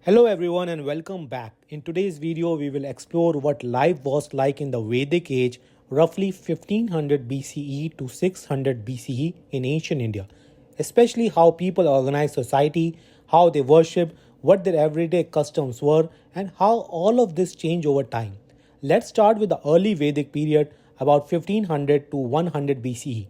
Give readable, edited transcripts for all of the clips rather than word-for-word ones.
Hello everyone and welcome back. In today's video, we will explore what life was like in the Vedic age, roughly 1500 BCE to 600 BCE in ancient India, especially how people organized society, how they worshipped, what their everyday customs were, and how all of this changed over time. Let's start with the early Vedic period, about 1500 to 100 BCE.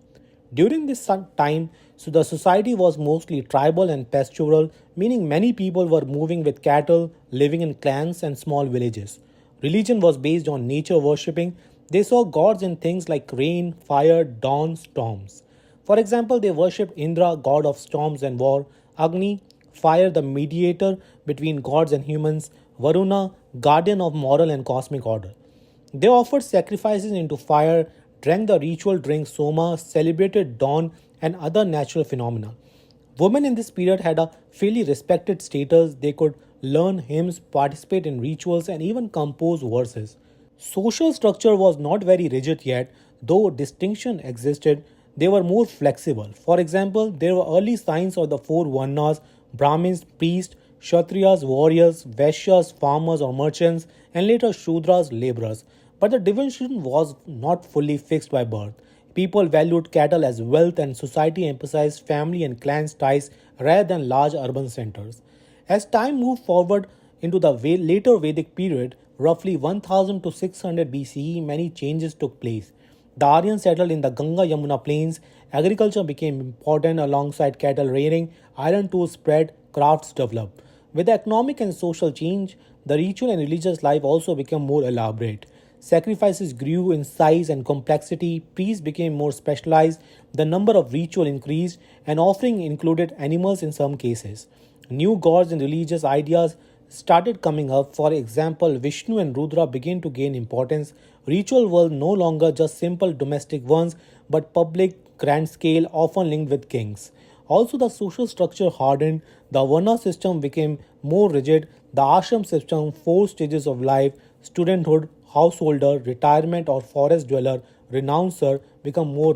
During this time, so the society was mostly tribal and pastoral, meaning many people were moving with cattle, living in clans and small villages. Religion was based on nature worshipping. They saw gods in things like rain, fire, dawn, storms. For example, they worshipped Indra, god of storms and war, Agni, fire, the mediator between gods and humans, Varuna, guardian of moral and cosmic order. They offered sacrifices into fire, drank the ritual drink Soma, celebrated dawn, and other natural phenomena. Women in this period had a fairly respected status. They could learn hymns, participate in rituals, and even compose verses. Social structure was not very rigid yet, though distinction existed, they were more flexible. For example, there were early signs of the four Varnas: Brahmins, priests, Kshatriyas, warriors, Vaishyas, farmers or merchants, and later Shudras, laborers. But the division was not fully fixed by birth. People valued cattle as wealth, and society emphasized family and clan ties rather than large urban centers. As time moved forward into the later Vedic period, roughly 1000 to 600 BCE, many changes took place. The Aryans settled in the Ganga Yamuna plains, agriculture became important alongside cattle rearing, iron tools spread, crafts developed. With the economic and social change, the ritual and religious life also became more elaborate. Sacrifices grew in size and complexity, priests became more specialized, the number of ritual increased, and offering included animals in some cases. New gods and religious ideas started coming up. For example, Vishnu and Rudra began to gain importance. Rituals were no longer just simple domestic ones, but public, grand scale, often linked with kings. Also, the social structure hardened, the Varna system became more rigid, the ashram system, four stages of life, studenthood, householder, retirement, or forest dweller, renouncer, become more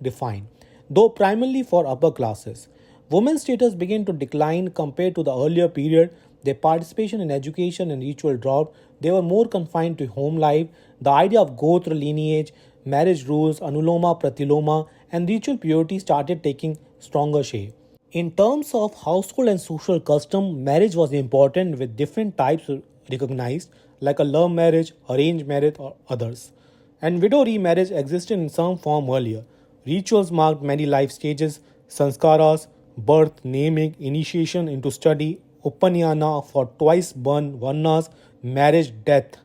defined, though primarily for upper classes. Women's status began to decline compared to the earlier period. Their participation in education and ritual dropped. They were more confined to home life. The idea of Gotra lineage, marriage rules, Anuloma Pratiloma, and ritual purity started taking stronger shape. In terms of household and social custom, marriage was important with different types recognized, like a love marriage, arranged marriage, or others. And widow remarriage existed in some form earlier. Rituals marked many life stages: sanskaras, birth, naming, initiation into study, upanayana for twice born varnas, marriage, death.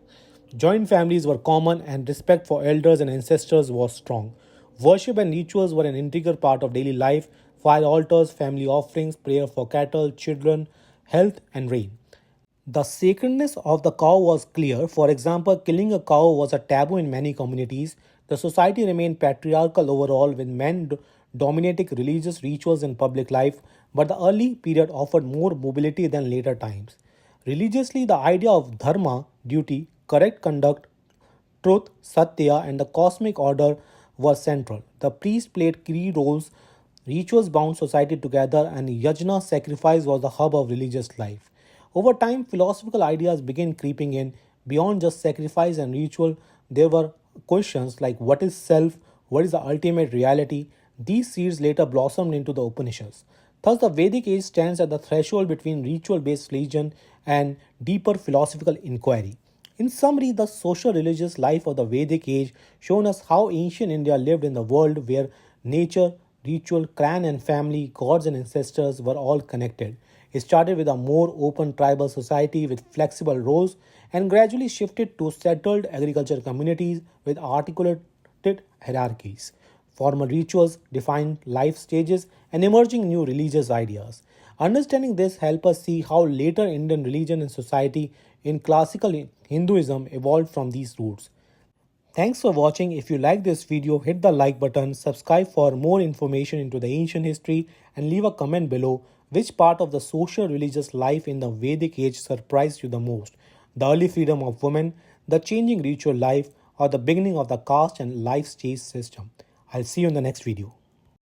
Joint families were common, and respect for elders and ancestors was strong. Worship and rituals were an integral part of daily life: fire altars, family offerings, prayer for cattle, children, health, and rain. The sacredness of the cow was clear. For example, killing a cow was a taboo in many communities. The society remained patriarchal overall, with men dominating religious rituals in public life, but the early period offered more mobility than later times. Religiously, the idea of dharma, duty, correct conduct, truth, satya, and the cosmic order were central. The priest played key roles, rituals bound society together, and yajna sacrifice was the hub of religious life. Over time, philosophical ideas began creeping in. Beyond just sacrifice and ritual, there were questions like what is self, what is the ultimate reality. These seeds later blossomed into the Upanishads. Thus, the Vedic age stands at the threshold between ritual based religion and deeper philosophical inquiry. In summary, the social religious life of the Vedic age shown us how ancient India lived in the world where nature, ritual, clan and family, gods and ancestors were all connected. It started with a more open tribal society with flexible roles and gradually shifted to settled agricultural communities with articulated hierarchies. Formal rituals defined life stages and emerging new religious ideas. Understanding this helps us see how later Indian religion and society in classical Hinduism evolved from these roots. Thanks for watching. If you like this video, hit the like button, subscribe for more information into the ancient history, and leave a comment below which part of the social religious life in the Vedic age surprised you the most. The early freedom of women, the changing ritual life, or the beginning of the caste and life stage system. I'll see you in the next video.